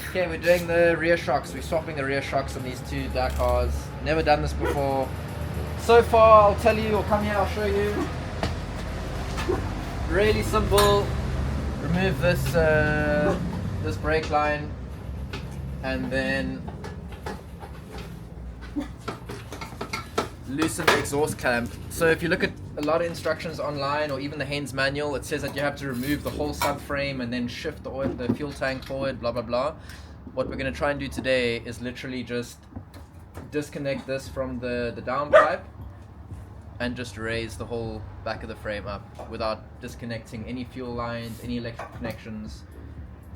Okay, we're doing the rear shocks. We're swapping the rear shocks on these two Dakars. Never done this before. So far, I'll tell you, or come here, I'll show you. Really simple. Remove this this brake line, and then loosen the exhaust clamp. So if you look at a lot of instructions online or even the Haynes manual, it says that you have to remove the whole subframe and then shift the oil, the fuel tank forward, blah blah blah. What we're going to try and do today is literally just disconnect this from the downpipe and just raise the whole back of the frame up without disconnecting any fuel lines, any electric connections.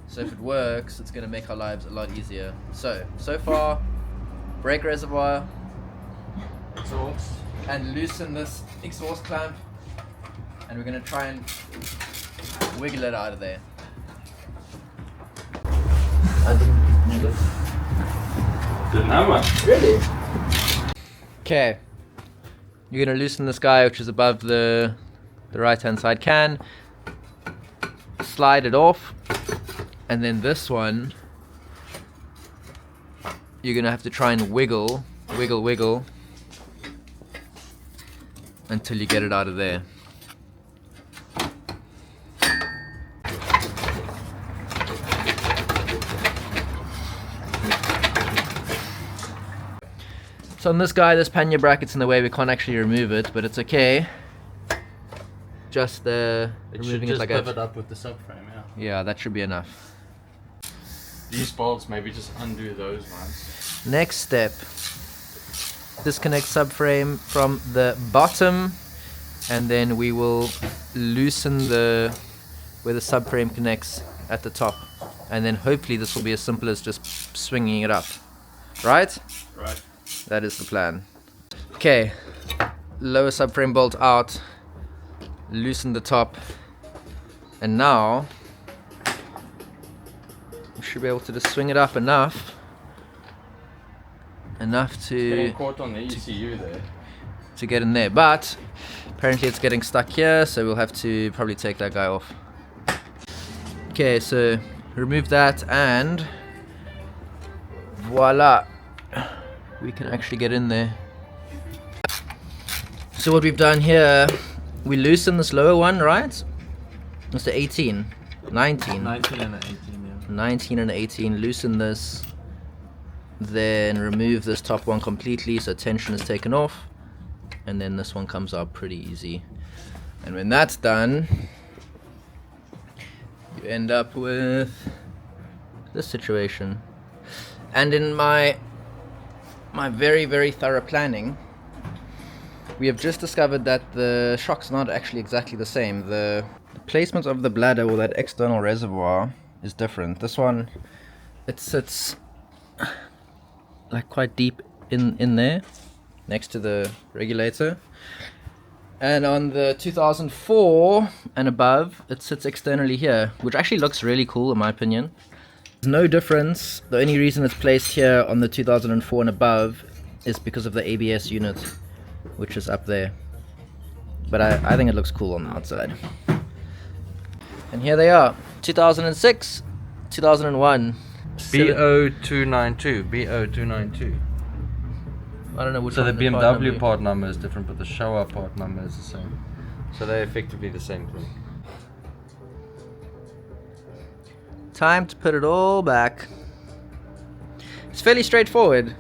So if it works, it's going to make our lives a lot easier. So far, brake reservoir, exhaust, and loosen this exhaust clamp, and we're going to try and wiggle it out of there. Really? Okay, you're going to loosen this guy, which is above the right hand side can, slide it off, and then this one you're going to have to try and wiggle until you get it out of there. So on this guy, this pannier bracket's in the way, we can't actually remove it, but it's okay. Just removing it like that. Pivot up with the subframe, yeah. Yeah, that should be enough. These bolts, maybe just undo those ones. Next step. Disconnect subframe from the bottom, and then we will loosen where the subframe connects at the top, and then hopefully this will be as simple as just swinging it up. Right? Right. That is the plan. Okay, lower subframe bolt out, loosen the top, and now we should be able to just swing it up enough to Getting caught on the ECU there. to get in there, but apparently it's getting stuck here, so we'll have to probably take that guy off. Okay, so remove that, and voila, we can actually get in there. So what we've done here, we loosen this lower one, right? It's the 19 19 and an 18, yeah. 19 and 18, loosen this, then remove this top one completely so tension is taken off, and then this one comes out pretty easy. And when that's done, you end up with this situation. And in my very, very thorough planning, we have just discovered that the shock's not actually exactly the same. The placement of the bladder, or that external reservoir, is different. This one, it sits like quite deep in there next to the regulator, and on the 2004 and above it sits externally here, which actually looks really cool in my opinion. There's no difference. The only reason it's placed here on the 2004 and above is because of the ABS unit, which is up there, but I think it looks cool on the outside. And here they are, 2006, 2001. BO292. I don't know which So one the part BMW number. part number is different, but the Showa part number is the same. So they're effectively the same thing. Time to put it all back. It's fairly straightforward.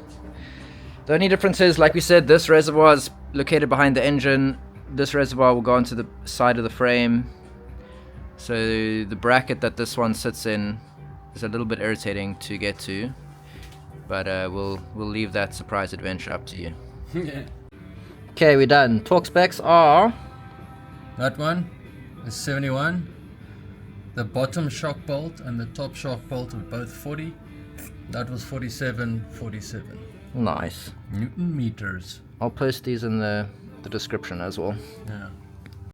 The only difference is, like we said, this reservoir is located behind the engine. This reservoir will go onto the side of the frame. So the bracket that this one sits in is a little bit irritating to get to, but we'll leave that surprise adventure up to you. Okay, we're done. Torque specs are... That one is 71. The bottom shock bolt and the top shock bolt are both 40. That was 47. Nice. Newton meters. I'll post these in the description as well. Yeah.